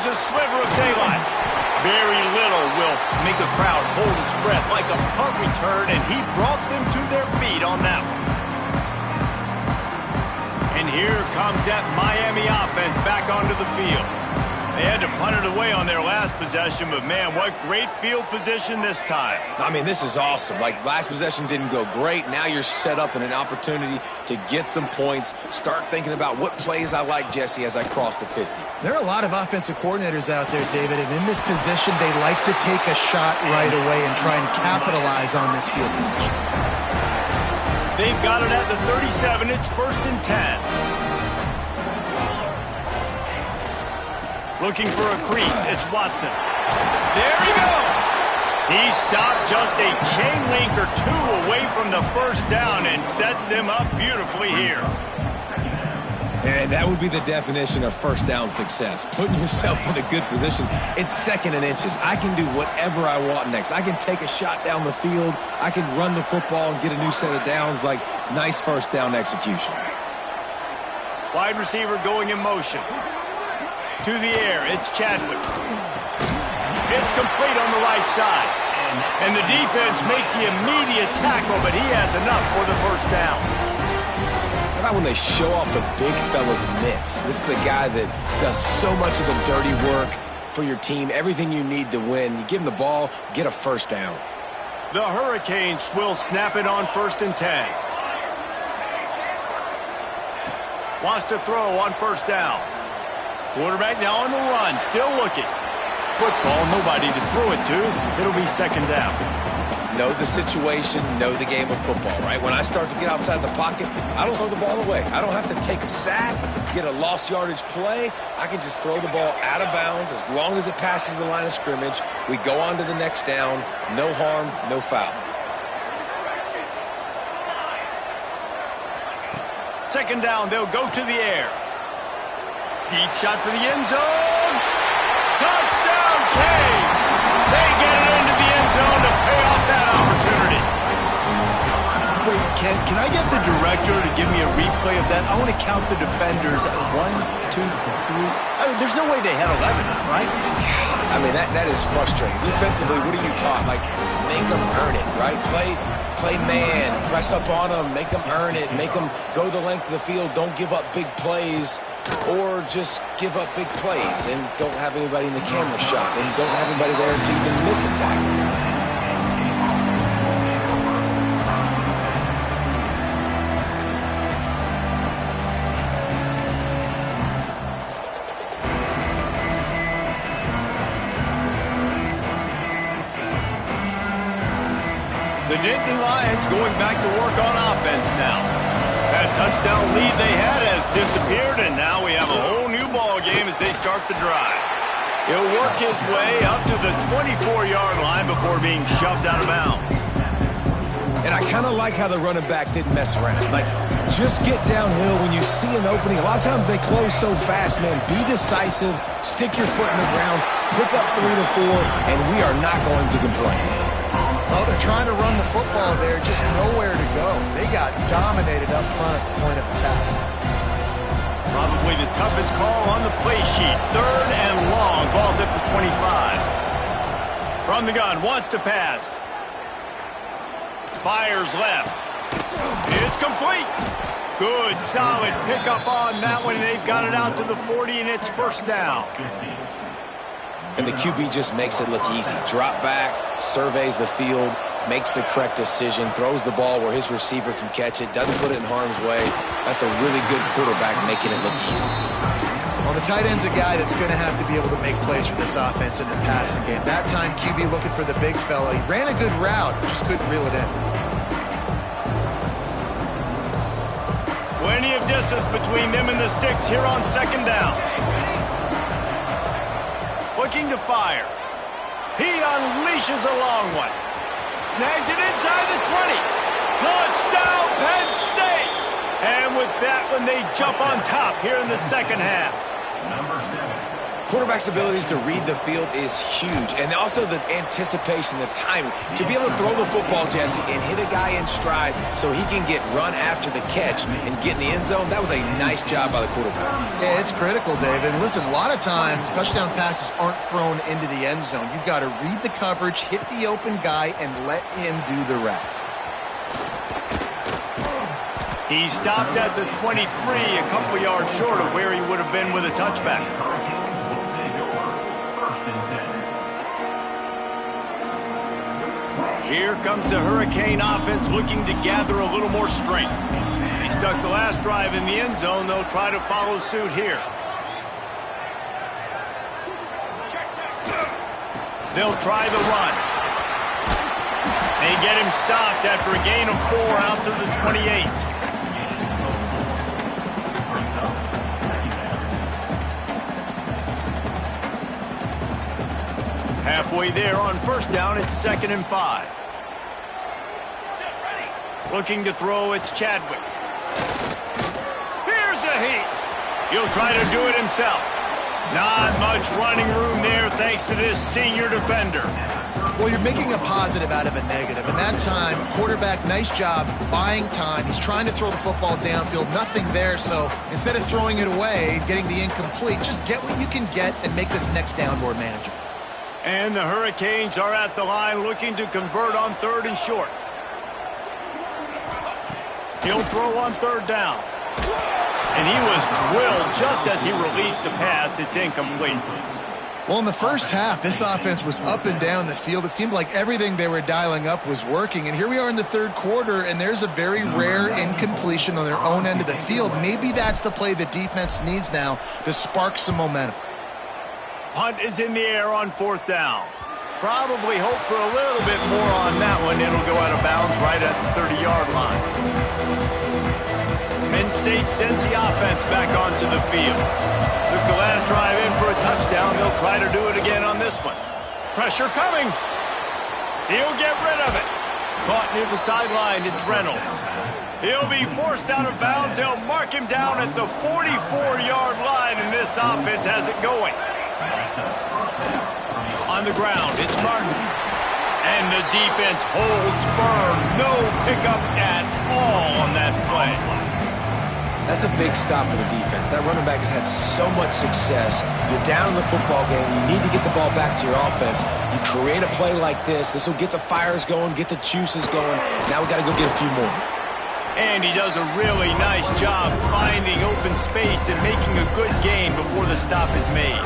finds a sliver of daylight. Very little will make a crowd hold its breath like a punt return, and he brought them to their feet on that one. And here comes that Miami offense back onto the field. They had to punt it away on their last possession, but man, what great field position this time. I mean, this is awesome. Like, last possession didn't go great. Now you're set up in an opportunity to get some points. Start thinking about what plays I like, Jesse, as I cross the 50. There are a lot of offensive coordinators out there, David, and in this position, they like to take a shot right away and try and capitalize on this field position. They've got it at the 37. It's 1st and 10. Looking for a crease. It's Watson. There he goes. He stopped just a chain link or two away from the first down and sets them up beautifully here. And that would be the definition of first down success. Putting yourself in a good position. It's 2nd and inches. I can do whatever I want next. I can take a shot down the field. I can run the football and get a new set of downs. Like, nice first down execution. Wide receiver going in motion. To the air, it's Chadwick. It's complete on the right side. And the defense makes the immediate tackle, but he has enough for the first down. How about when they show off the big fella's mitts? This is a guy that does so much of the dirty work for your team, everything you need to win. You give him the ball, get a first down. The Hurricanes will snap it on 1st and 10. Wants to throw on first down. Quarterback now on the run, still looking. Football, nobody to throw it to. It'll be 2nd down. Know the situation, know the game of football, right? When I start to get outside the pocket, I don't throw the ball away. I don't have to take a sack, get a lost yardage play. I can just throw the ball out of bounds as long as it passes the line of scrimmage. We go on to the next down. No harm, no foul. 2nd down, they'll go to the air. Deep shot for the end zone. Touchdown, Canes! They get it into the end zone to pay off that opportunity. Wait, can I get the director to give me a replay of that? I want to count the defenders. 1, 2, 3. I mean, there's no way they had 11, right? I mean, that is frustrating. Defensively, what are you taught? Like, make them earn it, right? Play man, press up on them, make them earn it, make them go the length of the field, don't give up big plays, or just give up big plays and don't have anybody in the camera shot and don't have anybody there to even miss a tackle. The Nittany Lions going back to work on offense now. That touchdown lead they had has disappeared, and now we have a whole new ball game as they start the drive. He'll work his way up to the 24-yard line before being shoved out of bounds. And I kind of like how the running back didn't mess around. Like, just get downhill when you see an opening. A lot of times they close so fast, man. Be decisive, stick your foot in the ground, pick up 3 to 4, and we are not going to complain. Well, they're trying to run the football there, just nowhere to go. They got dominated up front at the point of attack. Probably the toughest call on the play sheet. 3rd and long. Ball's at the 25. From the gun, wants to pass. Fires left. It's complete. Good, solid pickup on that one, and they've got it out to the 40, and it's first down. And the QB just makes it look easy. Drop back, surveys the field, makes the correct decision, throws the ball where his receiver can catch it, doesn't put it in harm's way. That's a really good quarterback making it look easy. Well, the tight end's a guy that's going to have to be able to make plays for this offense in the passing game. That time, QB looking for the big fella. He ran a good route, just couldn't reel it in. Plenty of distance between them and the sticks here on 2nd down. Looking to fire. He unleashes a long one. Snags it inside the 20. Touchdown, Penn State! And with that one, they jump on top here in the second half. Quarterback's abilities to read the field is huge. And also the anticipation, the timing. To be able to throw the football, Jesse, and hit a guy in stride so he can get run after the catch and get in the end zone, that was a nice job by the quarterback. Yeah, it's critical, David. And listen, a lot of times touchdown passes aren't thrown into the end zone. You've got to read the coverage, hit the open guy, and let him do the rest. He stopped at the 23, a couple yards short of where he would have been with a touchback. Here comes the Hurricane offense looking to gather a little more strength. He stuck the last drive in the end zone. They'll try to follow suit here. They'll try the run. They get him stopped after a gain of 4 out to the 28. Halfway there on first down, it's 2nd and 5. Looking to throw, it's Chadwick. Here's a heat. He'll try to do it himself. Not much running room there thanks to this senior defender. Well, you're making a positive out of a negative. And that time, quarterback, nice job buying time. He's trying to throw the football downfield. Nothing there. So instead of throwing it away, getting the incomplete, just get what you can get and make this next down more manageable. And the Hurricanes are at the line looking to convert on 3rd and short. He'll throw on 3rd down. And he was drilled just as he released the pass. It's incomplete. Well, in the first half, this offense was up and down the field. It seemed like everything they were dialing up was working. And here we are in the 3rd quarter, and there's a very rare incompletion on their own end of the field. Maybe that's the play the defense needs now to spark some momentum. Punt is in the air on 4th down. Probably hope for a little bit more on that one. It'll go out of bounds right at the 30-yard line. Penn State sends the offense back onto the field. Took the last drive in for a touchdown. They'll try to do it again on this one. Pressure coming. He'll get rid of it. Caught near the sideline. It's Reynolds. He'll be forced out of bounds. They'll mark him down at the 44-yard line, and this offense has it going. On the ground, it's Martin. And the defense holds firm. No pickup at all on that play. That's a big stop for the defense. That running back has had so much success. You're down in the football game. You need to get the ball back to your offense. You create a play like this. This will get the fires going, get the juices going. Now we got to go get a few more. And he does a really nice job finding open space and making a good gain before the stop is made.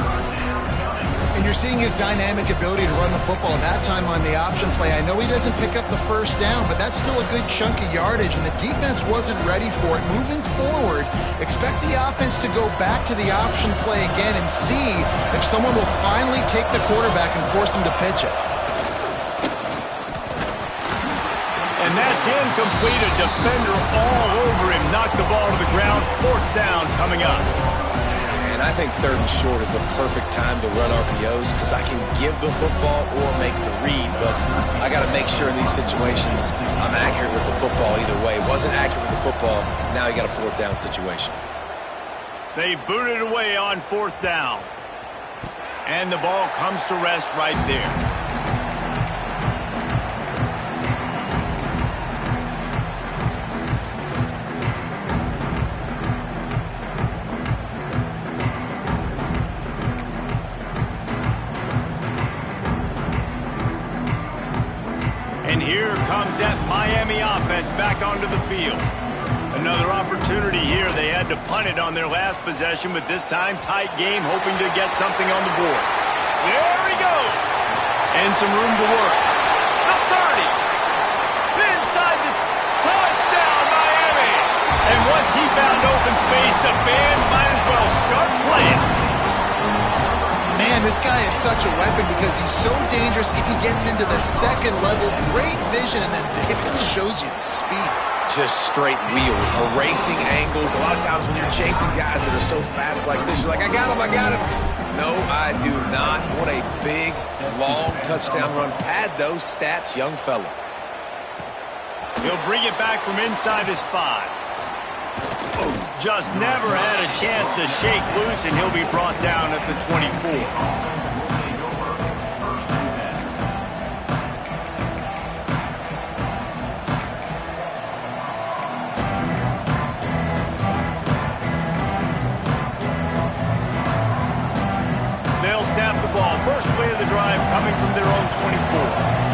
And you're seeing his dynamic ability to run the football, that time on the option play. I know he doesn't pick up the first down, but that's still a good chunk of yardage, and the defense wasn't ready for it. Moving forward, expect the offense to go back to the option play again and see if someone will finally take the quarterback and force him to pitch it. And that's incomplete. A defender all over him. Knocked the ball to the ground. 4th down coming up. And I think 3rd and short is the perfect time to run RPOs because I can give the football or make the read, but I got to make sure in these situations I'm accurate with the football either way. Wasn't accurate with the football, now you got a 4th down situation. They boot it away on 4th down. And the ball comes to rest right there. And here comes that Miami offense back onto the field. Another opportunity here. They had to punt it on their last possession, but this time tight game, hoping to get something on the board. There he goes. And some room to work. The 30. Inside the touchdown, Miami. And once he found open space, the band might as well start playing. Man, this guy is such a weapon because he's so dangerous if he gets into the 2nd level. Great vision, and then David shows you the speed. Just straight wheels, erasing angles. A lot of times when you're chasing guys that are so fast like this, you're like, I got him, I got him. No, I do not. What a big, long touchdown run. Pad those stats, young fella. He'll bring it back from inside his 5. Oh. Just never had a chance to shake loose, and he'll be brought down at the 24. They'll snap the ball. First play of the drive coming from their own 24.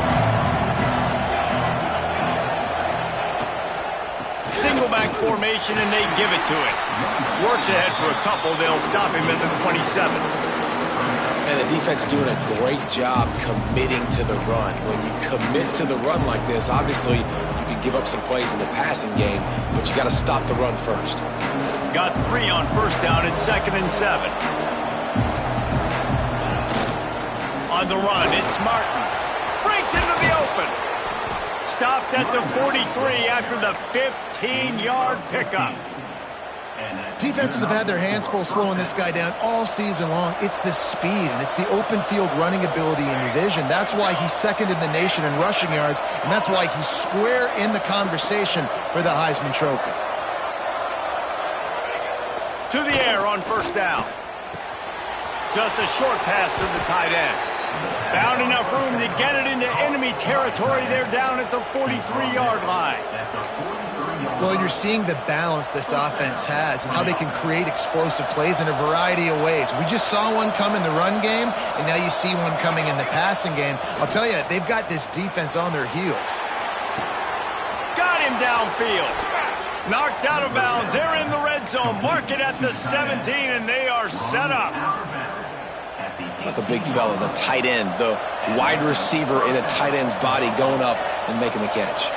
Single back formation, and they give it to him. Works ahead for a couple. They'll stop him at the 27. And the defense doing a great job committing to the run. When you commit to the run like this, obviously you can give up some plays in the passing game, but you got to stop the run first. Got 3 on first down and 2nd and 7. On the run, it's Martin. Breaks into the open. Stopped at the 43 after the 15-yard pickup. Defenses have had their hands full slowing this guy down all season long. It's the speed, and it's the open field running ability and vision. That's why he's second in the nation in rushing yards, and that's why he's square in the conversation for the Heisman Trophy. To the air on first down. Just a short pass to the tight end. Found enough room to get it into enemy territory. They're down at the 43-yard line. Well, you're seeing the balance this offense has and how they can create explosive plays in a variety of ways. We just saw one come in the run game, and now you see one coming in the passing game. I'll tell you, they've got this defense on their heels. Got him downfield. Knocked out of bounds. They're in the red zone. Mark it at the 17, and they are set up. Not the big fella, the tight end, the wide receiver in a tight end's body going up and making the catch.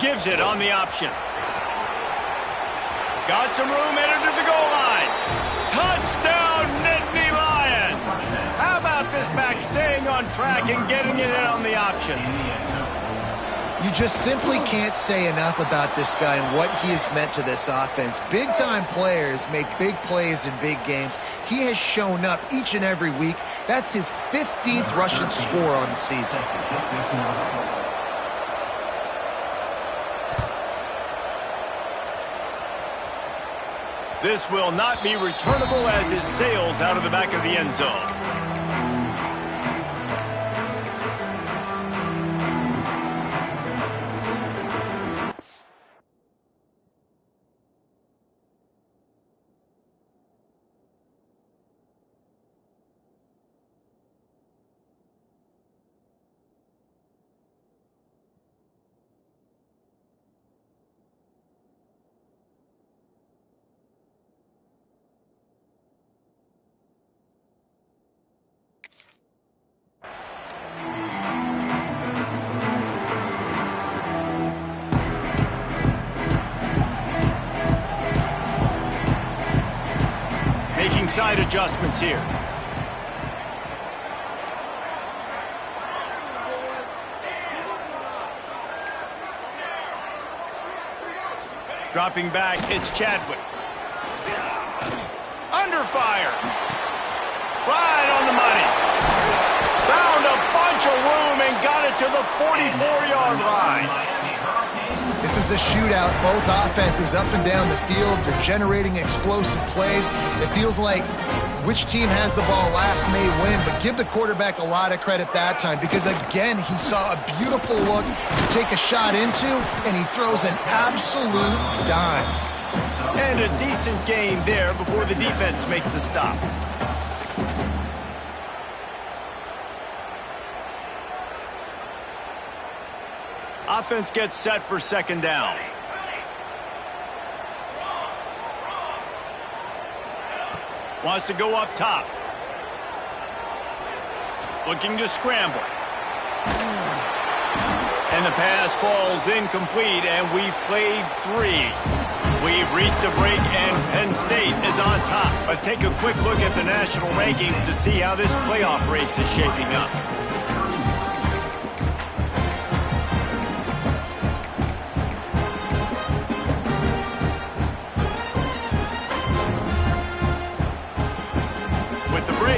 Gives it on the option. Got some room, headed to the goal line. Touchdown, Nittany Lions. How about this back staying on track and getting it in on the option? You just simply can't say enough about this guy and what he has meant to this offense. Big-time players make big plays in big games. He has shown up each and every week. That's his 15th rushing score on the season. This will not be returnable as it sails out of the back of the end zone. Side adjustments here. Dropping back, it's Chadwick. Under fire. Right on the money. Found a bunch of room and got it to the 44-yard line. This is a shootout. Both offenses up and down the field. They're generating explosive plays. It feels like which team has the ball last may win, but give the quarterback a lot of credit that time because, again, he saw a beautiful look to take a shot into, and he throws an absolute dime. And a decent gain there before the defense makes the stop. Offense gets set for second down. Wants to go up top. Looking to scramble. And the pass falls incomplete, and we've played 3. We've reached a break, and Penn State is on top. Let's take a quick look at the national rankings to see how this playoff race is shaping up.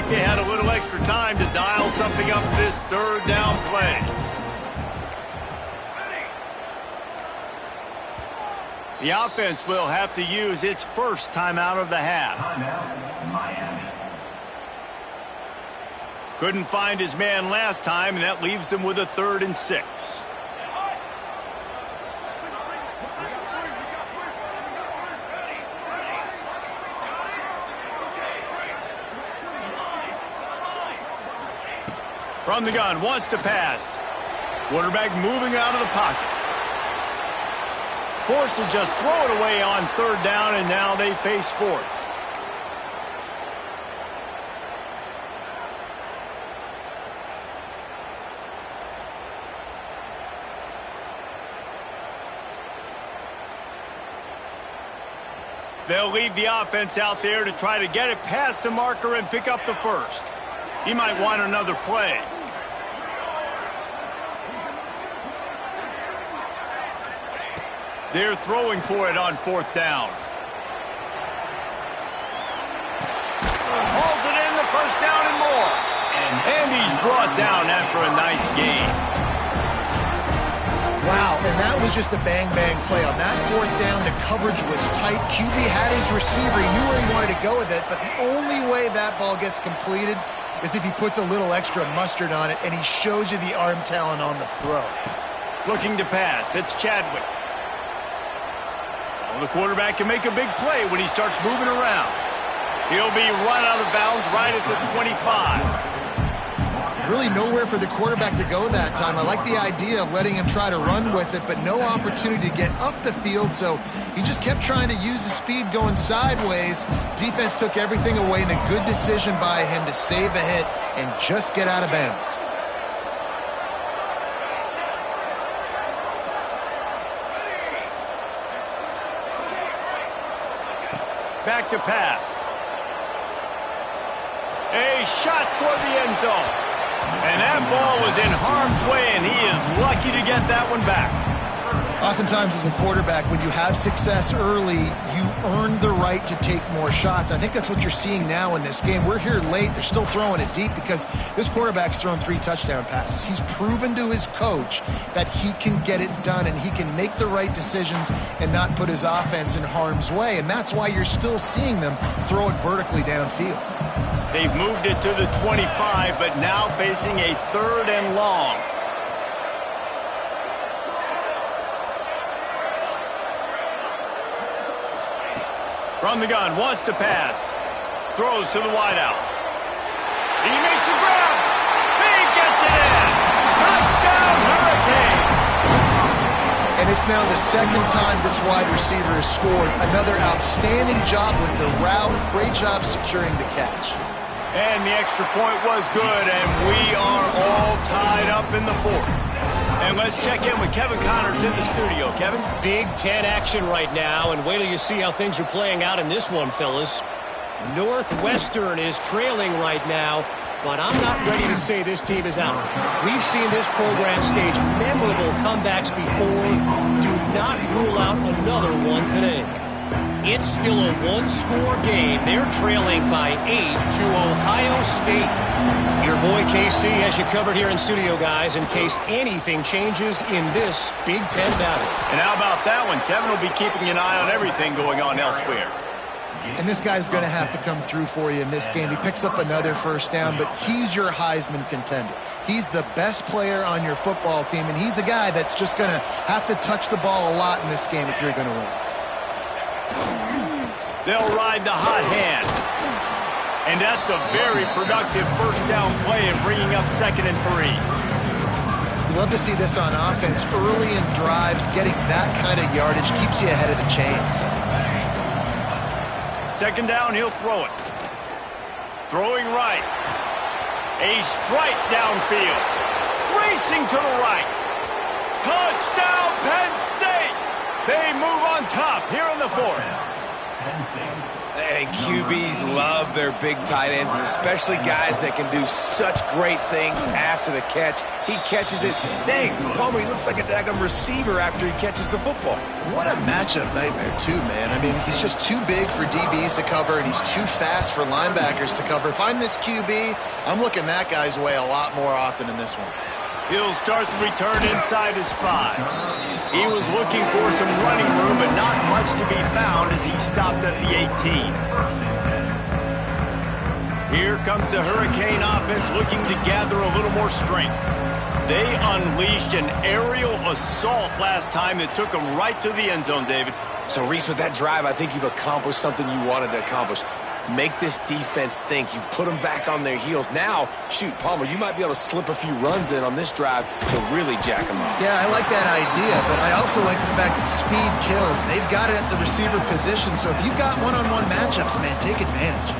They had a little extra time to dial something up this third down play. The offense will have to use its first timeout of the half. Timeout, Miami. Couldn't find his man last time, and that leaves him with a 3rd and 6. From the gun, wants to pass. Quarterback moving out of the pocket. Forced to just throw it away on 3rd down, and now they face 4th. They'll leave the offense out there to try to get it past the marker and pick up the 1st. He might want another play. They're throwing for it on 4th down. Hauls it in, the 1st down and more. And he's brought down after a nice gain. Wow, and that was just a bang-bang play. On that 4th down, the coverage was tight. QB had his receiver. He knew where he wanted to go with it, but the only way that ball gets completed is if he puts a little extra mustard on it, and he shows you the arm talent on the throw. Looking to pass, it's Chadwick. Well, the quarterback can make a big play when he starts moving around. He'll be run out of bounds right at the 25. Really nowhere for the quarterback to go that time. I like the idea of letting him try to run with it, but no opportunity to get up the field, so he just kept trying to use the speed going sideways. Defense took everything away, and a good decision by him to save a hit and just get out of bounds. Back to pass. A shot toward the end zone. And that ball was in harm's way, and he is lucky to get that one back. Oftentimes as a quarterback, when you have success early, you earn the right to take more shots. I think that's what you're seeing now in this game. We're here late. They're still throwing it deep because this quarterback's thrown 3 touchdown passes. He's proven to his coach that he can get it done and he can make the right decisions and not put his offense in harm's way. And that's why you're still seeing them throw it vertically downfield. They've moved it to the 25, but now facing a 3rd and long. From the gun, wants to pass. Throws to the wideout. He makes a grab. He gets it in. Touchdown, Hurricane. And it's now the 2nd time this wide receiver has scored. Another outstanding job with the route. Great job securing the catch. And the extra point was good, and we are all tied up in the 4th. And let's check in with Kevin Connors in the studio. Kevin? Big Ten action right now, and wait till you see how things are playing out in this one, fellas. Northwestern is trailing right now, but I'm not ready to say this team is out. We've seen this program stage memorable comebacks before. Do not rule out another one today. It's still a 1-score game. They're trailing by 8 to Ohio State. Your boy KC has you covered here in studio, guys, in case anything changes in this Big Ten battle. And how about that one? Kevin will be keeping an eye on everything going on elsewhere. And this guy's going to have to come through for you in this game. He picks up another 1st down, but he's your Heisman contender. He's the best player on your football team, and he's a guy that's just going to have to touch the ball a lot in this game if you're going to win. They'll ride the hot hand. And that's a very productive 1st down play and bringing up 2nd and 3. You love to see this on offense. Early in drives, getting that kind of yardage keeps you ahead of the chains. 2nd down, he'll throw it. Throwing right. A strike downfield. Racing to the right. Touchdown, Penn State! They move on top here in the 4th. And QBs love their big tight ends, and especially guys that can do such great things after the catch. He catches it. Dang, Palmer, he looks like a daggum receiver after he catches the football. What a matchup nightmare, too, man. I mean, he's just too big for DBs to cover, and he's too fast for linebackers to cover. If I'm this QB, I'm looking that guy's way a lot more often in this one. He'll start the return inside his 5. He was looking for some running room, but not much to be found as he stopped at the 18. Here comes the Hurricane offense looking to gather a little more strength. They unleashed an aerial assault last time that took them right to the end zone, David. So, Reese, with that drive, I think you've accomplished something you wanted to accomplish. Make this defense think. You've put them back on their heels. Now, shoot, Palmer, you might be able to slip a few runs in on this drive to really jack them up. Yeah, I like that idea, but I also like the fact that speed kills. They've got it at the receiver position, so if you've got one-on-one matchups, man, take advantage.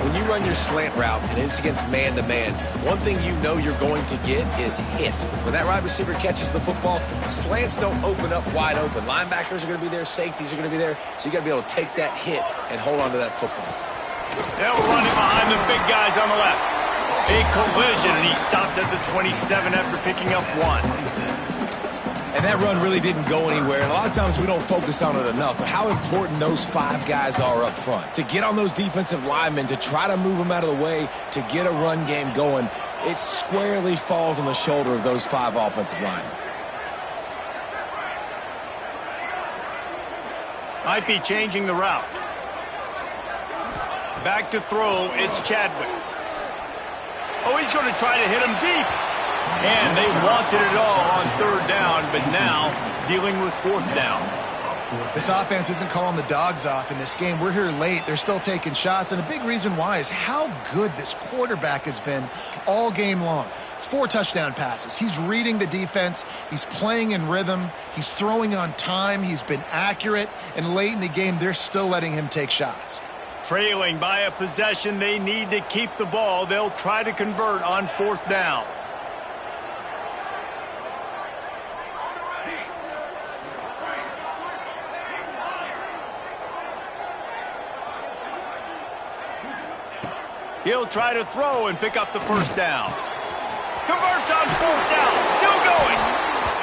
When you run your slant route and it's against man-to-man, one thing you know you're going to get is hit. When that wide receiver catches the football, slants don't open up wide open. Linebackers are going to be there, safeties are going to be there, so you got to be able to take that hit and hold on to that football. They'll run it behind the big guys on the left. A collision, and he stopped at the 27 after picking up 1. And that run really didn't go anywhere. And a lot of times we don't focus on it enough. But how important those 5 guys are up front. To get on those defensive linemen, to try to move them out of the way, to get a run game going, it squarely falls on the shoulder of those 5 offensive linemen. Might be changing the route. Back to throw, it's Chadwick. Oh, he's going to try to hit him deep. And they wanted it all on 3rd down, but now dealing with 4th down. This offense isn't calling the dogs off in this game. We're here late. They're still taking shots, and a big reason why is how good this quarterback has been all game long. 4 touchdown passes. He's reading the defense. He's playing in rhythm. He's throwing on time. He's been accurate, and late in the game, they're still letting him take shots. Trailing by a possession, they need to keep the ball. They'll try to convert on 4th down. He'll try to throw and pick up the 1st down. Converts on 4th down, still going.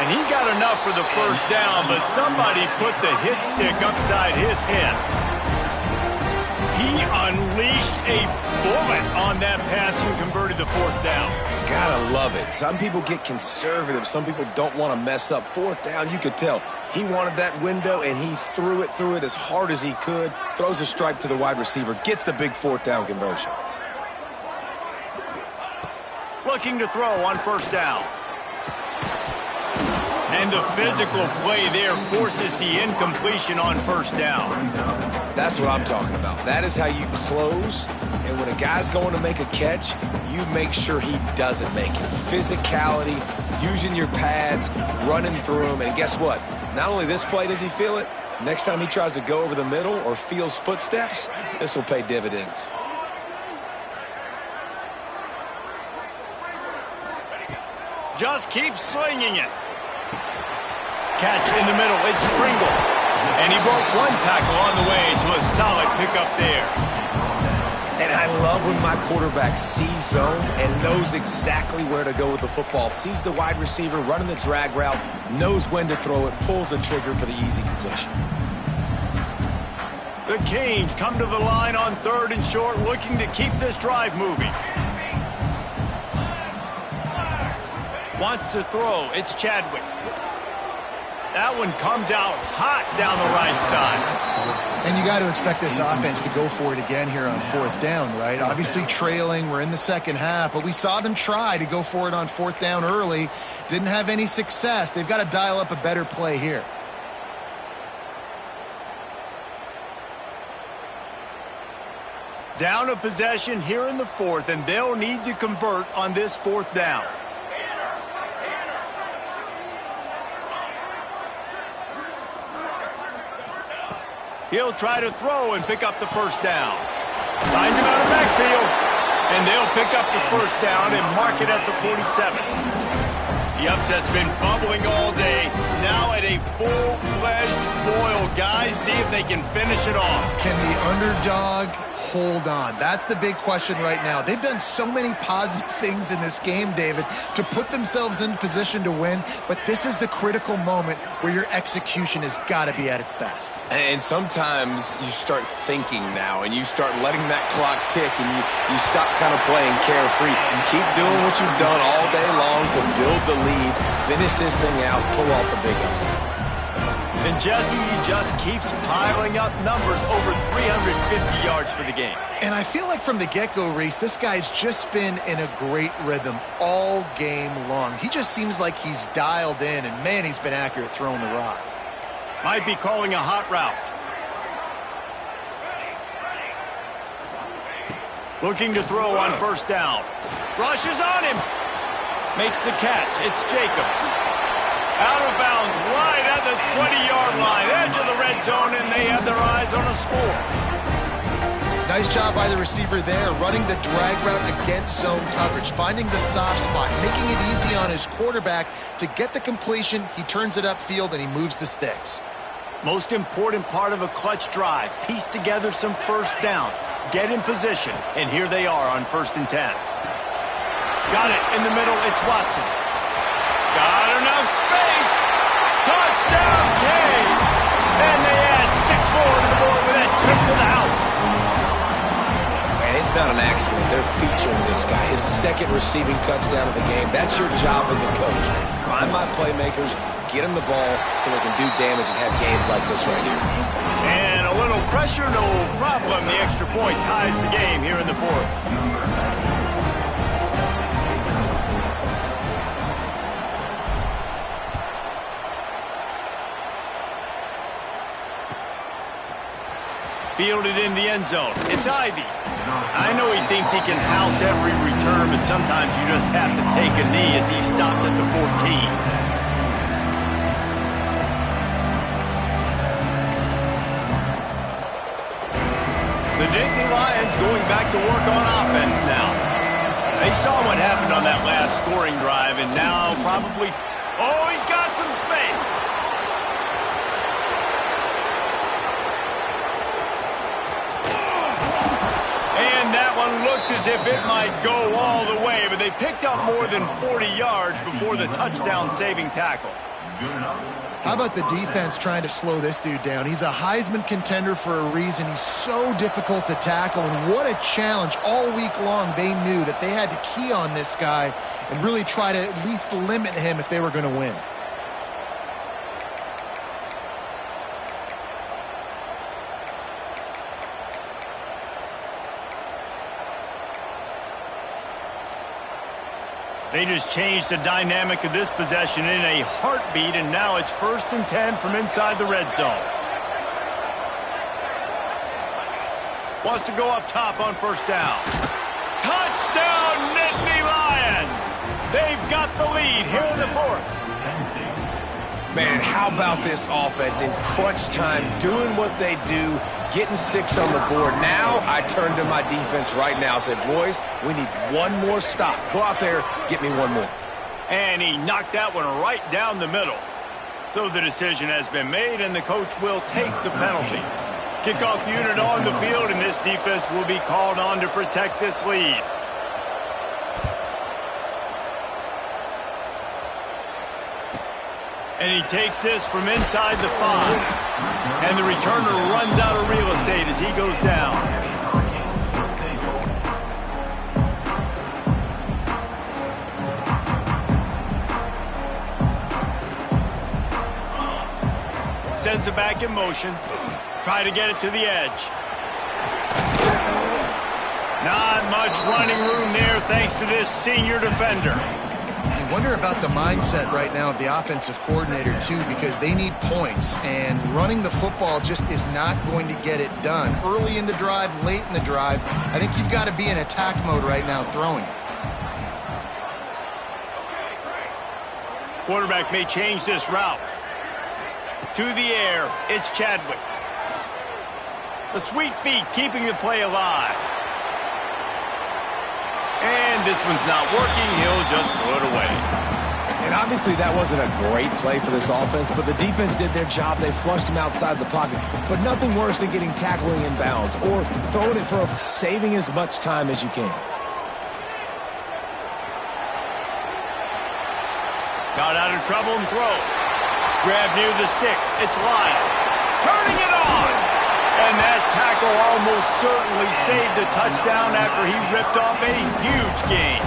And he got enough for the 1st down, but somebody put the hit stick upside his head. He unleashed a bullet on that pass and converted the 4th down. Gotta love it. Some people get conservative. Some people don't want to mess up. 4th down, you could tell. He wanted that window, and he threw it as hard as he could. Throws a strike to the wide receiver. Gets the big 4th down conversion. Looking to throw on 1st down. And the physical play there forces the incompletion on 1st down. That's what I'm talking about. That is how you close. And when a guy's going to make a catch, you make sure he doesn't make it. Physicality, using your pads, running through them. And guess what? Not only this play does he feel it, next time he tries to go over the middle or feels footsteps, this will pay dividends. Just keep slinging it. Catch in the middle. It's Pringle. And he broke 1 tackle on the way to a solid pickup there. And I love when my quarterback sees zone and knows exactly where to go with the football. Sees the wide receiver running the drag route, knows when to throw it, pulls the trigger for the easy completion. The Canes come to the line on 3rd and short, looking to keep this drive moving. Wants to throw. It's Chadwick. That one comes out hot down the right side. And you got to expect this offense to go for it again here on 4th down, right? Obviously trailing. We're in the 2nd half, but we saw them try to go for it on 4th down early. Didn't have any success. They've got to dial up a better play here. Down a possession here in the 4th, and they'll need to convert on this 4th down. He'll try to throw and pick up the 1st down. Finds him out of backfield. And they'll pick up the 1st down and mark it at the 47. The upset's been bubbling all day. Now at a full-fledged boil. Guys, see if they can finish it off. Can the underdog hold on? That's the big question right now. They've done so many positive things in this game, David, to put themselves in position to win, but this is the critical moment where your execution has got to be at its best. And sometimes you start thinking now, and you start letting that clock tick, and you stop kind of playing carefree. And keep doing what you've done all day long to build the lead, finish this thing out, pull off the big upset. And Jesse just keeps piling up numbers, over 350 yards for the game. And I feel like from the get-go, Reese, this guy's just been in a great rhythm all game long. He just seems like he's dialed in, and man, he's been accurate throwing the rock. Might be calling a hot route. Looking to throw on first down. Rushes on him. Makes the catch. It's Jacobs. Out of bounds, right at the 20-yard line, edge of the red zone, and they have their eyes on a score. Nice job by the receiver there, running the drag route against zone coverage, finding the soft spot, making it easy on his quarterback to get the completion. He turns it upfield, and he moves the sticks. Most important part of a clutch drive, piece together some first downs, get in position, and here they are on 1st and 10. Got it in the middle, it's Watson. Got enough space. Touchdown, Canes. And they add 6 more to the board with that trip to the house. Man, it's not an accident. They're featuring this guy. His 2nd receiving touchdown of the game. That's your job as a coach. Find my playmakers, get them the ball so they can do damage and have games like this right here. And a little pressure, no problem. The extra point ties the game here in the 4th. Fielded in the end zone. It's Ivy. I know he thinks he can house every return, but sometimes you just have to take a knee as he stopped at the 14. The Nittany Lions going back to work on offense now. They saw what happened on that last scoring drive, and now probably... Oh, he's got some space. And that one looked as if it might go all the way, but they picked up more than 40 yards before the touchdown-saving tackle. How about the defense trying to slow this dude down? He's a Heisman contender for a reason. He's so difficult to tackle, and what a challenge. All week long, they knew that they had to key on this guy and really try to at least limit him if they were going to win. They just changed the dynamic of this possession in a heartbeat, and now it's 1st and 10 from inside the red zone. Wants to go up top on first down. Touchdown, Nittany Lions! They've got the lead here in the 4th. Man, how about this offense in crunch time, doing what they do, getting 6 on the board. Now I turn to my defense right now and said, boys, we need one more stop. Go out there, get me one more. And he knocked that one right down the middle. So the decision has been made, and the coach will take the penalty. Kickoff unit on the field, and this defense will be called on to protect this lead. And he takes this from inside the 5. And the returner runs out of real estate as he goes down. Sends it back in motion. Try to get it to the edge. Not much running room there thanks to this senior defender. I wonder about the mindset right now of the offensive coordinator, too, because they need points, and running the football just is not going to get it done. Early in the drive, late in the drive, I think you've got to be in attack mode right now throwing it. Quarterback may change this route. To the air, it's Chadwick. The sweet feet keeping the play alive. And this one's not working. He'll just throw it away. And obviously that wasn't a great play for this offense, but the defense did their job. They flushed him outside the pocket. But nothing worse than getting tackling in bounds or throwing it for saving as much time as you can. Got out of trouble and throws. Grab near the sticks. It's Lyle. Turning it on. And that tackle almost certainly saved a touchdown after he ripped off a huge gain.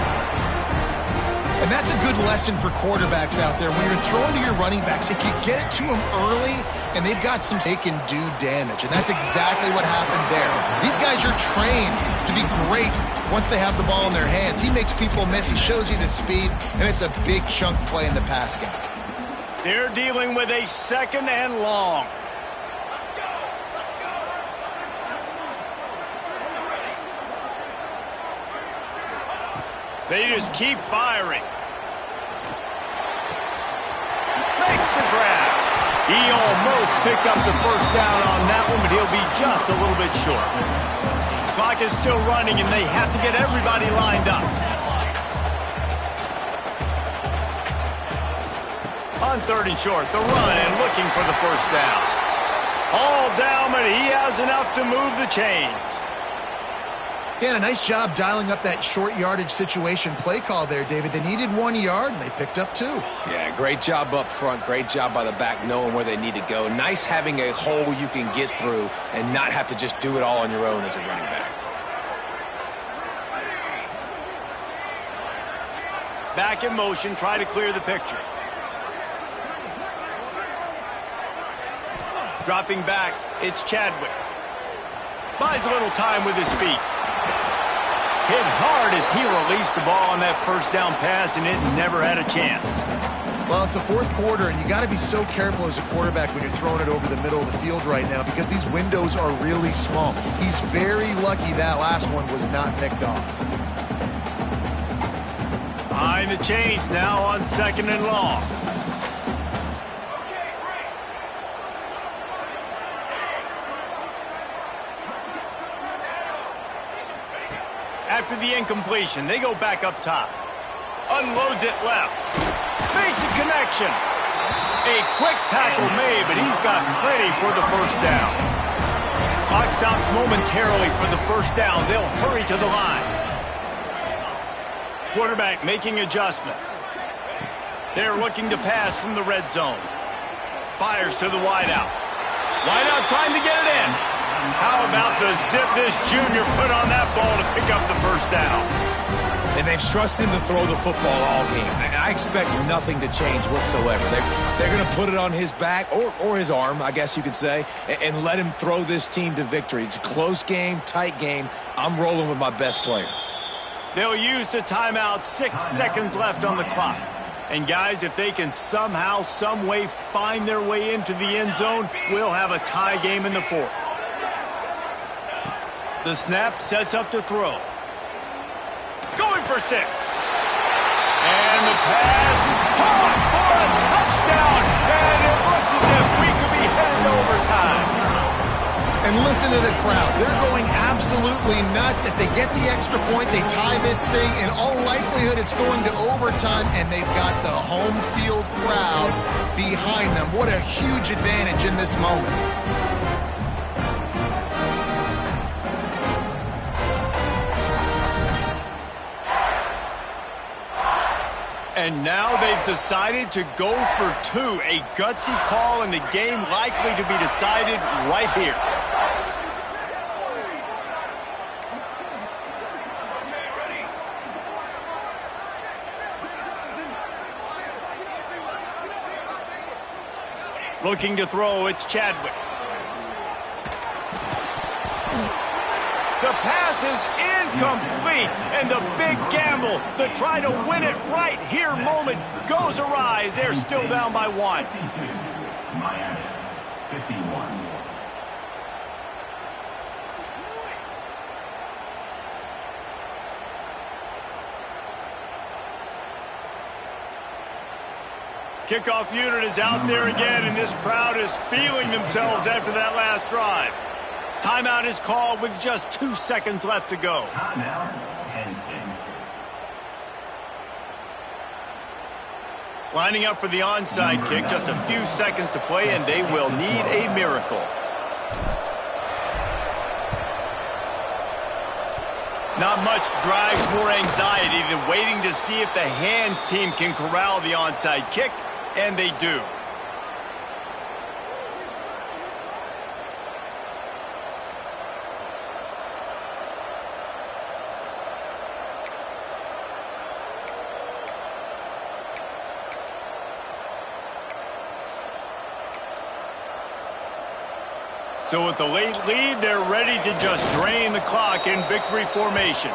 And that's a good lesson for quarterbacks out there. When you're throwing to your running backs, if you get it to them early and they've got some, they can do damage. And that's exactly what happened there. These guys are trained to be great once they have the ball in their hands. He makes people miss. He shows you the speed, and it's a big chunk play in the pass game. They're dealing with a 2nd and long. They just keep firing. Makes the grab. He almost picked up the first down on that one, but he'll be just a little bit short. Clock is still running, and they have to get everybody lined up. On 3rd and short, the run and looking for the first down. All down, but he has enough to move the chains. Yeah, a nice job dialing up that short yardage situation play call there, David. They needed 1 yard, and they picked up 2. Yeah, great job up front. Great job by the back knowing where they need to go. Nice having a hole you can get through and not have to just do it all on your own as a running back. Back in motion, try to clear the picture. Dropping back, it's Chadwick. Buys a little time with his feet. Hit hard as he released the ball on that first down pass, and it never had a chance. Well, it's the 4th quarter, and you got to be so careful as a quarterback when you're throwing it over the middle of the field right now because these windows are really small. He's very lucky that last one was not picked off. Behind the chains now on 2nd and long. After the incompletion, they go back up top. Unloads it left. Makes a connection. A quick tackle made, but he's got plenty for the first down. Clock stops momentarily for the first down. They'll hurry to the line. Quarterback making adjustments. They're looking to pass from the red zone. Fires to the wideout. Wideout trying to get it in. How about the zip this junior put on that ball to pick up the first down? And they've trusted him to throw the football all game. I expect nothing to change whatsoever. They're going to put it on his back, or his arm, I guess you could say, and let him throw this team to victory. It's a close game, tight game. I'm rolling with my best player. They'll use the timeout. 6 seconds left on the clock. And guys, if they can somehow, some way find their way into the end zone, we'll have a tie game in the 4th. The snap sets up to throw. Going for 6. And the pass is caught for a touchdown. And it looks as if we could be heading to overtime. And listen to the crowd. They're going absolutely nuts. If they get the extra point, they tie this thing. In all likelihood, it's going to overtime, and they've got the home field crowd behind them. What a huge advantage in this moment. And now they've decided to go for 2. A gutsy call, and the game likely to be decided right here. Looking to throw, it's Chadwick. The pass is incomplete, and the big gamble, the try to win it right here moment goes awry as they're still down by 1. Miami, 51. Kickoff unit is out there again, and this crowd is feeling themselves after that last drive. Timeout is called with just 2 seconds left to go. Timeout, Penn State. Lining up for the onside kick, just a few seconds to play, and they will need a miracle. Not much drives more anxiety than waiting to see if the hands team can corral the onside kick, and they do. So with the late lead, they're ready to just drain the clock in victory formation.